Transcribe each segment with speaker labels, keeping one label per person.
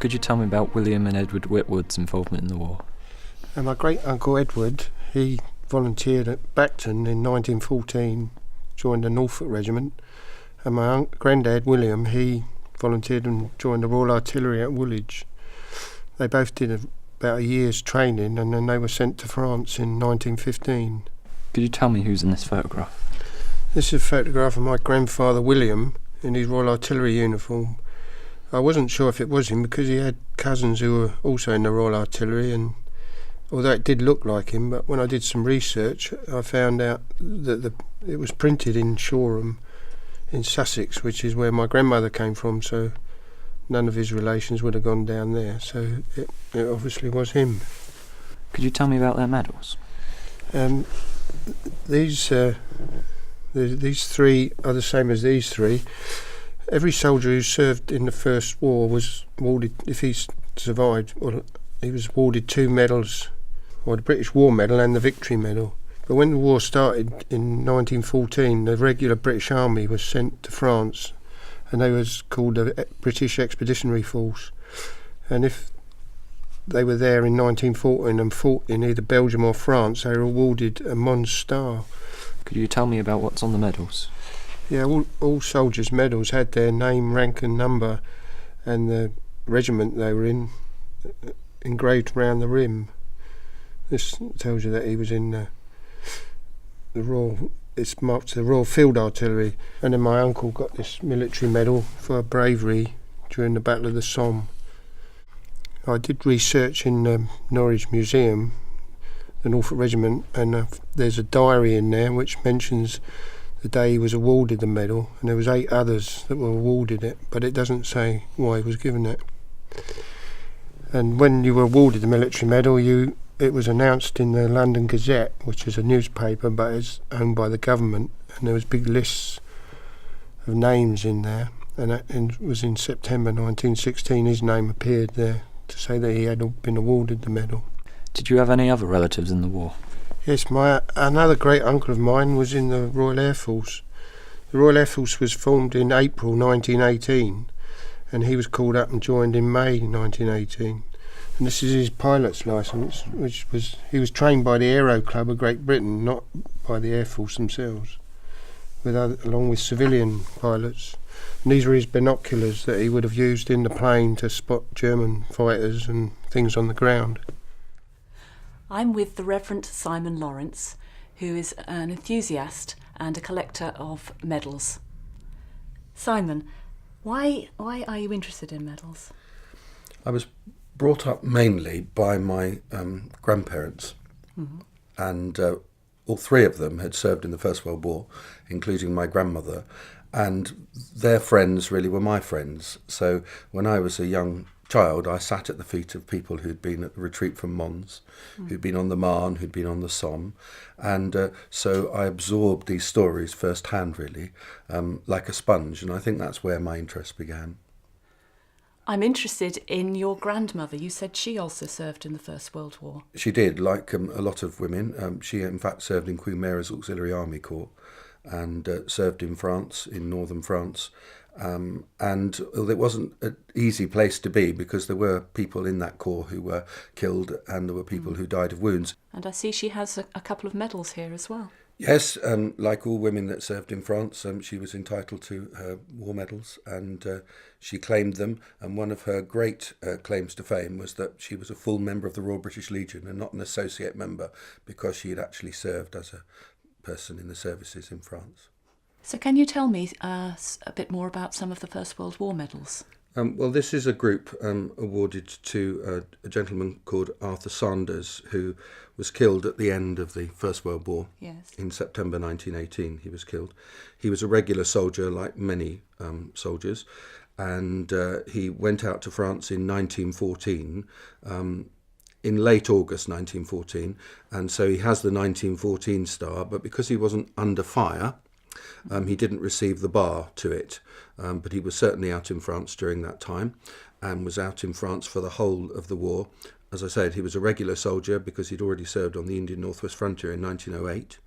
Speaker 1: Could you tell me about William and Edward Whitwood's involvement in the war?
Speaker 2: And my great-uncle Edward, he volunteered at Bacton in 1914, joined the Norfolk Regiment, and my granddad William, he volunteered and joined the Royal Artillery at Woolwich. They both did about a year's training, and then they were sent to France in 1915.
Speaker 1: Could you tell me who's in this photograph?
Speaker 2: This is a photograph of my grandfather William in his Royal Artillery uniform. I wasn't sure if it was him because he had cousins who were also in the Royal Artillery, and although it did look like him, but when I did some research I found out that it was printed in Shoreham in Sussex, which is where my grandmother came from, so none of his relations would have gone down there, so it obviously was him.
Speaker 1: Could you tell me about their medals?
Speaker 2: These three are the same as these three. Every soldier who served in the First War was awarded, if he survived, he was awarded 2 medals, or the British War Medal and the Victory Medal. But when the war started in 1914, the regular British Army was sent to France, and they was called the British Expeditionary Force. And if they were there in 1914 and fought in either Belgium or France, they were awarded a Mons Star.
Speaker 1: Could you tell me about what's on the medals?
Speaker 2: Yeah, all soldiers' medals had their name, rank and number, and the regiment they were in engraved around the rim. This tells you that he was in the Royal, it's marked to the Royal Field Artillery. And then my uncle got this military medal for bravery during the Battle of the Somme. I did research in the Norwich Museum, the Norfolk Regiment, and there's a diary in there which mentions the day he was awarded the medal, and there was 8 others that were awarded it, but it doesn't say why he was given it. And when you were awarded the military medal, it was announced in the London Gazette, which is a newspaper but is owned by the government, and there was big lists of names in there, and it was in September 1916 his name appeared there to say that he had been awarded the medal.
Speaker 1: Did you have any other relatives in the war?
Speaker 2: Yes, another great uncle of mine was in the Royal Air Force. The Royal Air Force was formed in April 1918, and he was called up and joined in May 1918. And this is his pilot's licence, he was trained by the Aero Club of Great Britain, not by the Air Force themselves, along with civilian pilots. And these were his binoculars that he would have used in the plane to spot German fighters and things on the ground.
Speaker 3: I'm with the Reverend Simon Lawrence, who is an enthusiast and a collector of medals. Simon, why are you interested in medals?
Speaker 4: I was brought up mainly by my grandparents, and all 3 of them had served in the First World War, including my grandmother, and their friends really were my friends. So when I was a young child, I sat at the feet of people who'd been at the retreat from Mons, who'd been on the Marne, who'd been on the Somme, and so I absorbed these stories firsthand, really, like a sponge, and I think that's where my interest began.
Speaker 3: I'm interested in your grandmother. You said she also served in the First World War.
Speaker 4: She did, like a lot of women. She in fact served in Queen Mary's Auxiliary Army Corps and served in France, in northern France. And it wasn't an easy place to be because there were people in that corps who were killed and there were people who died of wounds.
Speaker 3: And I see she has a couple of medals here as well.
Speaker 4: Yes, like all women that served in France, she was entitled to her war medals and she claimed them. And one of her great claims to fame was that she was a full member of the Royal British Legion and not an associate member because she had actually served as a person in the services in France.
Speaker 3: So can you tell me a bit more about some of the First World War medals?
Speaker 4: Well, this is a group awarded to a gentleman called Arthur Saunders, who was killed at the end of the First World War.
Speaker 3: Yes. In
Speaker 4: September 1918, he was killed. He was a regular soldier, like many soldiers, and he went out to France in 1914, in late August 1914, and so he has the 1914 star, but because he wasn't under fire, he didn't receive the bar to it, but he was certainly out in France during that time and was out in France for the whole of the war. As I said, he was a regular soldier because he'd already served on the Indian Northwest Frontier in 1908.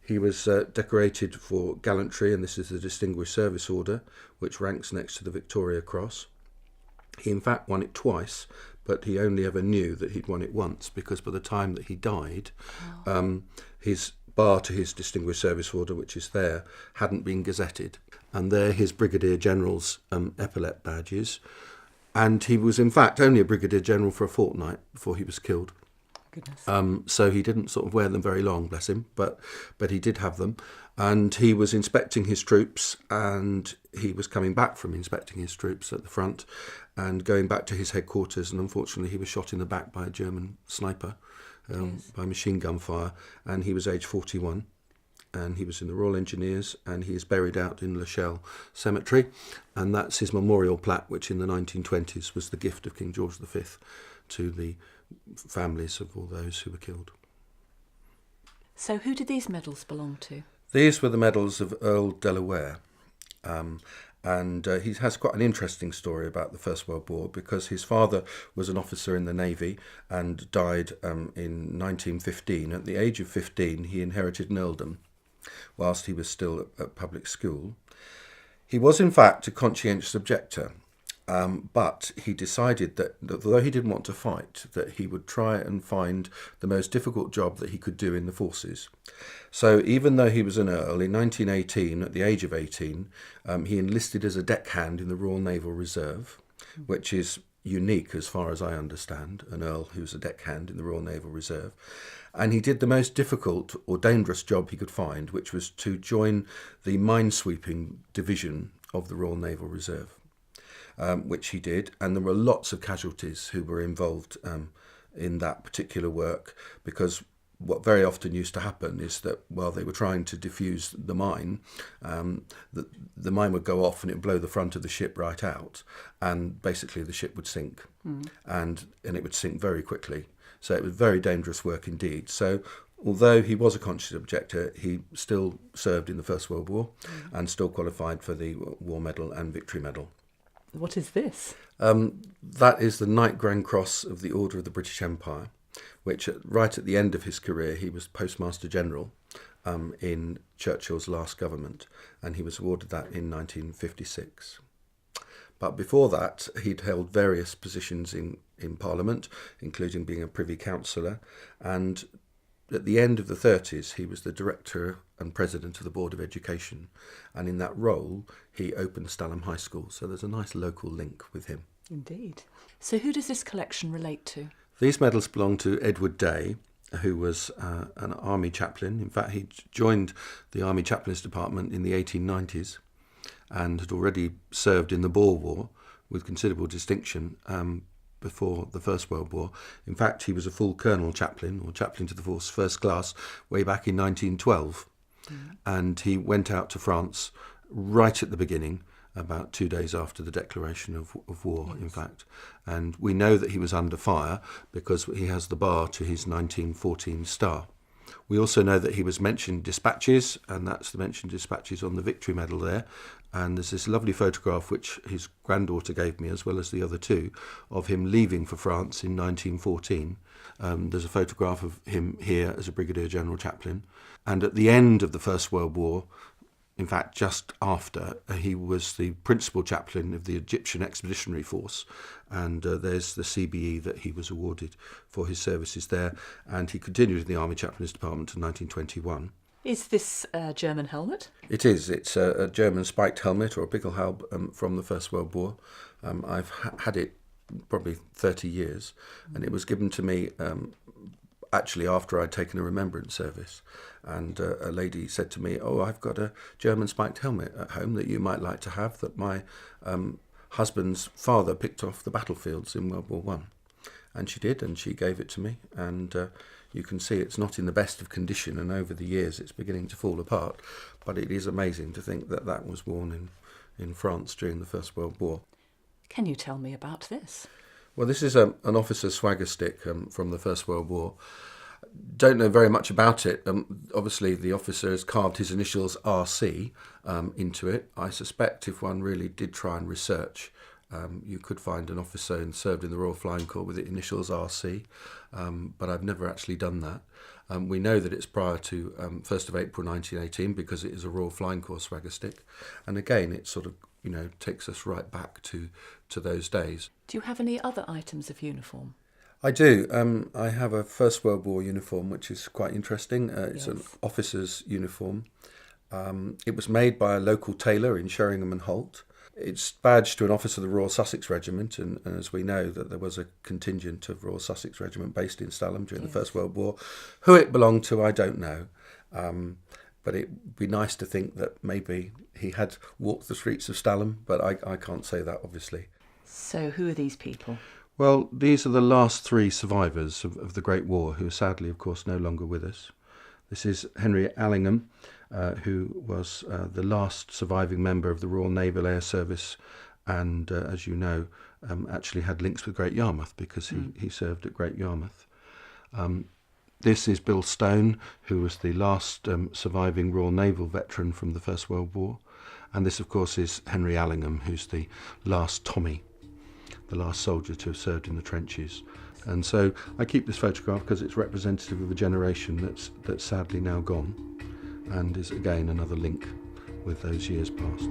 Speaker 4: He was decorated for gallantry, and this is the Distinguished Service Order, which ranks next to the Victoria Cross. He in fact won it twice, but he only ever knew that he'd won it once, because by the time that he died, his bar to his Distinguished Service Order, which is there, hadn't been gazetted. And they're his Brigadier General's epaulet badges. And he was in fact only a Brigadier General for a fortnight before he was killed.
Speaker 3: Goodness.
Speaker 4: So he didn't sort of wear them very long, bless him, but he did have them. And he was inspecting his troops, and he was coming back from inspecting his troops at the front and going back to his headquarters, and unfortunately he was shot in the back by a German sniper, by machine gun fire, and he was aged 41. And he was in the Royal Engineers, and he is buried out in La Chelle Cemetery, and that's his memorial plaque, which in the 1920s was the gift of King George V to the families of all those who were killed.
Speaker 3: So who did these medals belong to?
Speaker 4: These were the medals of Earl Delaware, and he has quite an interesting story about the First World War, because his father was an officer in the Navy and died in 1915. At the age of 15, he inherited an earldom whilst he was still at public school. He was in fact a conscientious objector, but he decided that although he didn't want to fight, that he would try and find the most difficult job that he could do in the forces. So even though he was an earl, in 1918, at the age of 18, he enlisted as a deckhand in the Royal Naval Reserve, which is unique as far as I understand, an earl who's a deckhand in the Royal Naval Reserve. And he did the most difficult or dangerous job he could find, which was to join the minesweeping division of the Royal Naval Reserve, which he did. And there were lots of casualties who were involved in that particular work, because what very often used to happen is that while they were trying to defuse the mine, the mine would go off and it would blow the front of the ship right out, and basically the ship would sink, and it would sink very quickly. So it was very dangerous work indeed. So although he was a conscious objector, he still served in the First World War and still qualified for the War Medal and Victory Medal.
Speaker 3: What is this?
Speaker 4: That is the Knight Grand Cross of the Order of the British Empire, which right at the end of his career, he was Postmaster General in Churchill's last government, and he was awarded that in 1956. But before that, he'd held various positions in Parliament, including being a Privy Councillor, and at the end of the 30s, he was the Director and President of the Board of Education, and in that role, he opened Stalham High School, so there's a nice local link with him.
Speaker 3: Indeed. So who does this collection relate to?
Speaker 4: These medals belong to Edward Day, who was an army chaplain. In fact, he joined the Army Chaplains Department in the 1890s and had already served in the Boer War with considerable distinction before the First World War. In fact, he was a full colonel chaplain, or chaplain to the force first class, way back in 1912. And he went out to France right at the beginning, about 2 days after the declaration of war, in fact. And we know that he was under fire because he has the bar to his 1914 star. We also know that he was mentioned dispatches, and that's the mentioned dispatches on the Victory Medal there. And there's this lovely photograph which his granddaughter gave me, as well as the other two, of him leaving for France in 1914. There's a photograph of him here as a Brigadier General Chaplain. And at the end of the First World War, in fact, just after, he was the principal chaplain of the Egyptian Expeditionary Force, and there's the CBE that he was awarded for his services there, and he continued in the Army Chaplains Department until 1921.
Speaker 3: Is this a German helmet?
Speaker 4: It is. It's a German spiked helmet, or a Pickelhaube, from the First World War. I've had it probably 30 years, and it was given to me actually after I'd taken a remembrance service, and a lady said to me, "Oh, I've got a German spiked helmet at home that you might like to have, that my husband's father picked off the battlefields in World War One." And she did, and she gave it to me, and you can see it's not in the best of condition, and over the years it's beginning to fall apart, but it is amazing to think that that was worn in France during the First World War.
Speaker 3: Can you tell me about this?
Speaker 4: Well, this is an officer's swagger stick from the First World War. Don't know very much about it. Obviously, the officer has carved his initials RC into it. I suspect if one really did try and research, you could find an officer and served in the Royal Flying Corps with the initials RC, but I've never actually done that. We know that it's prior to 1st of April 1918 because it is a Royal Flying Corps swagger stick, and again it's sort of takes us right back to those days.
Speaker 3: Do you have any other items of uniform?
Speaker 4: I do. I have a First World War uniform, which is quite interesting. It's an
Speaker 3: Yes.
Speaker 4: officer's uniform. It was made by a local tailor in Sheringham and Holt. It's badged to an officer of the Royal Sussex Regiment, and as we know that there was a contingent of Royal Sussex Regiment based in Stalham during the First World War. Who it belonged to, I don't know. But it'd be nice to think that maybe he had walked the streets of Stalham, but I can't say that, obviously.
Speaker 3: So who are these people?
Speaker 4: Well, these are the last three survivors of the Great War, who are sadly, of course, no longer with us. This is Henry Allingham, who was the last surviving member of the Royal Naval Air Service, and as you know, actually had links with Great Yarmouth because he served at Great Yarmouth. This is Bill Stone, who was the last surviving Royal Naval veteran from the First World War, and this, of course, is Henry Allingham, who's the last Tommy, the last soldier to have served in the trenches. And so I keep this photograph because it's representative of a generation that's sadly now gone, and is again another link with those years past.